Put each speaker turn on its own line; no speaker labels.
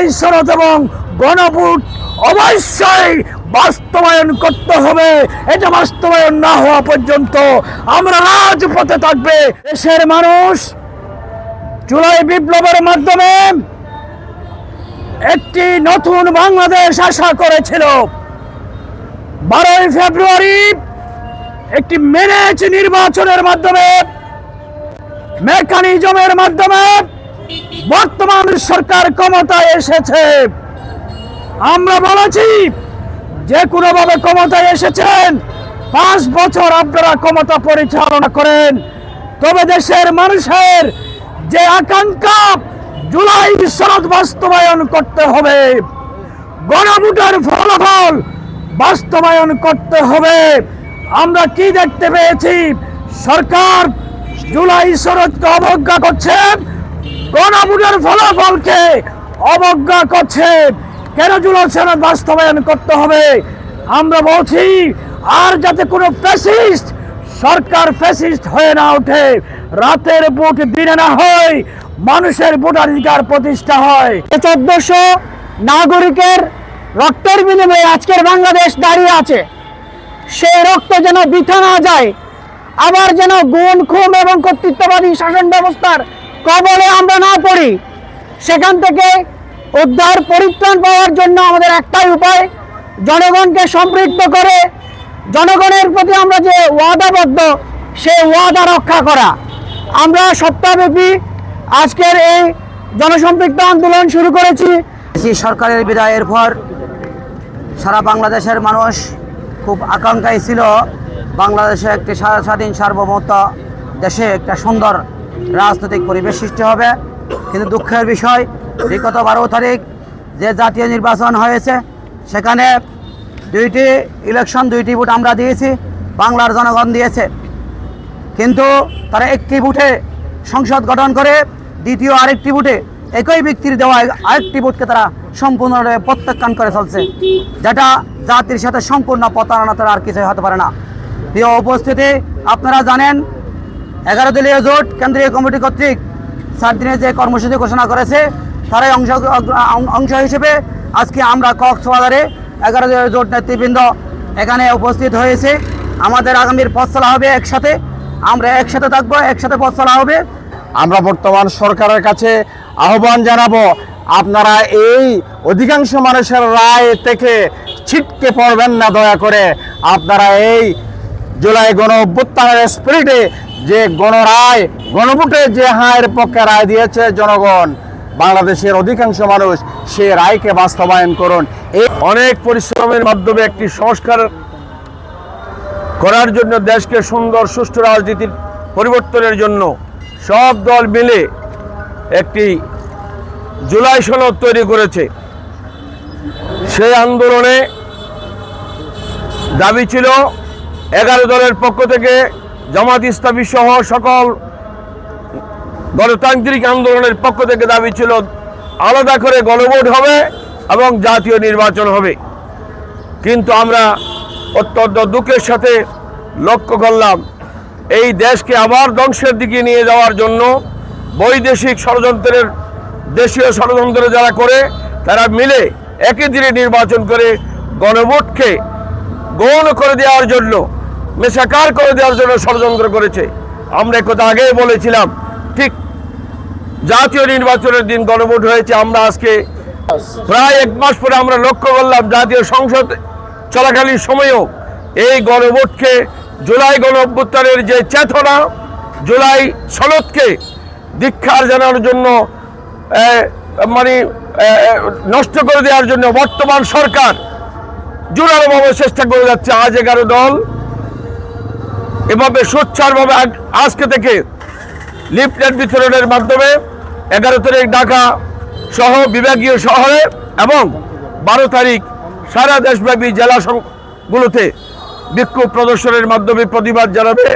জুলাই সনদ এবং গণভোট অবশ্যই বাস্তবায়ন করতে হবে। এটা বাস্তবায়ন না হওয়া পর্যন্ত আমরা রাজপথে থাকবে। দেশের মানুষ জুলাই বিপ্লবের মাধ্যমে একটি নতুন বাংলাদেশ আশা করেছিল। 12ই ফেব্রুয়ারি একটি ম্যানেজ নির্বাচনের মাধ্যমে, মেকানিজমের মাধ্যমে বর্তমান সরকার ক্ষমতায় এসেছে। আমরা বলেছি যে কোনোভাবে ক্ষমতায় এসেছেন, 5 বছর আপনারা ক্ষমতা পরিচালনা করেন, তবে দেশের মানুষের যে আকাঙ্ক্ষা জুলাই সনদ বাস্তবায়ন করতে হবে, গণভোটের ফলাফল বাস্তবায়ন করতে হবে। আমরা কি দেখতে পেয়েছি? সরকার জুলাই সনদকে অবজ্ঞা করছে, গণভোটের ফলাফলকে অবজ্ঞা করছে। কেন জুলাই সনদ বাস্তবায়ন করতে হবে? আমরা বলছি আর যাতে কোনো ফ্যাসিস্ট সরকার ফ্যাসিস্ট হয়ে না ওঠে, রাতের ভোট দিনে না হয়, মানুষের ভোটাধিকার প্রতিষ্ঠা হয়।
1400 নাগরিকের রক্তের বিনিময়ে আজকের বাংলাদেশ দাঁড়িয়ে আছে। সেই রক্ত যেন বৃথা না যায়, আবার যেন গুম খুন এবং কর্তৃত্ববাদী শাসন ব্যবস্থার কবলে আমরা না পড়ি। সেখান থেকে উদ্ধার পরিত্রাণ পাওয়ার জন্য আমাদের একটাই উপায়, জনগণকে সম্পৃক্ত করে জনগণের প্রতি আমরা যে ওয়াদাবদ্ধ সেই ওয়াদা রক্ষা করা। আমরা সপ্তাহব্যাপী আজকের এই জনসম্পৃক্ত আন্দোলন শুরু করেছি।
সরকারের বিদায়ের পর সারা বাংলাদেশের মানুষ খুব আকাঙ্ক্ষায় ছিল বাংলাদেশে একটি স্বাধীন সার্বভৌমত্ব দেশে একটা সুন্দর রাজনৈতিক পরিবেশ সৃষ্টি হবে। কিন্তু দুঃখের বিষয়, বিগত 12 তারিখ যে জাতীয় নির্বাচন হয়েছে সেখানে 2টি ইলেকশন 2টি ভোট আমরা দিয়েছি, বাংলার জনগণ দিয়েছে। কিন্তু তারা একটি ভোটে সংসদ গঠন করে দ্বিতীয় আরেকটি ভোটে একই ব্যক্তির দেওয়া আরেকটি ভোটকে তারা সম্পূর্ণভাবে প্রত্যাখ্যান করে চলছে, যেটা জাতির সাথে সম্পূর্ণ প্রতারণা ছাড়া আর কিছুই হতে পারে না। প্রিয় উপস্থিতি, আপনারা জানেন 11 দলীয় জোট কেন্দ্রীয় কমিটি কর্তৃক 4 দিনের যে কর্মসূচি ঘোষণা করেছে, তারাই অংশ হিসেবে আজকে আমরা কক্সবাজারে 11 দলীয় জোট নেতৃবৃন্দ এখানে উপস্থিত হয়েছে। আমাদের আগামীর পথ চলা হবে একসাথে, আমরা একসাথে থাকবো, একসাথে পথ চলা হবে।
আমরা বর্তমান সরকারের কাছে আহ্বান জানাবো, আপনারা এই অধিকাংশ মানুষের রায় থেকে ছিটকে পড়বেন না। দয়া করে আপনারা এই জুলাই গণ অভ্যুত্থানের স্পিরিটে যে গণরায়, গণভোটে যে হায়ের পক্ষে রায় দিয়েছে জনগণ, বাংলাদেশের অধিকাংশ মানুষ, সে রায়কে বাস্তবায়ন করুন। এই
অনেক পরিশ্রমের মাধ্যমে একটি সংস্কার করার জন্য, দেশকে সুন্দর সুষ্ঠু রাজনীতির পরিবর্তনের জন্য সব দল মিলে একটি জুলাই সনদ তৈরি করেছে। সেই আন্দোলনে দাবি ছিল 11 দলের পক্ষ থেকে, জামাত ইসলামী সহ সকল গণতান্ত্রিক আন্দোলনের পক্ষ থেকে দাবি ছিল আলাদা করে গণভোট হবে এবং জাতীয় নির্বাচন হবে। কিন্তু আমরা অত্যন্ত দুঃখের সাথে লক্ষ্য করলাম, এই দেশকে আবার ধ্বংসের দিকে নিয়ে যাওয়ার জন্য বৈদেশিক ষড়যন্ত্রের, দেশীয় ষড়যন্ত্র যারা করে, তারা মিলে একই দিনে নির্বাচন করে গণভোটকে গৌণ করে দেওয়ার জন্য, মেশাকার করে দেওয়ার জন্য ষড়যন্ত্র করেছে। আমরা একথা আগেই বলেছিলাম। ঠিক জাতীয় নির্বাচনের দিন গণভোট হয়েছে। আমরা আজকে প্রায় 1 মাস পরে আমরা লক্ষ্য করলাম জাতীয় সংসদ চলাকালীন সময়েও এই গণভোটকে, জুলাই গণ অভ্যুত্থানের যে চেতনা, জুলাই সনদকে ধিক্কার জানানোর জন্য নষ্ট করে দেওয়ার জন্য বর্তমান সরকার জোরালোভাবে চেষ্টা করে যাচ্ছে। আজ 11 দল এভাবে সোচ্চারভাবে আজকে থেকে লিফলেট বিতরণের মাধ্যমে 11 তারিখ ঢাকা সহ বিভাগীয় শহরে এবং 12 তারিখ সারা দেশব্যাপী জেলাগুলোতে বিক্ষোভ প্রদর্শনের মাধ্যমে প্রতিবাদ জানাবে।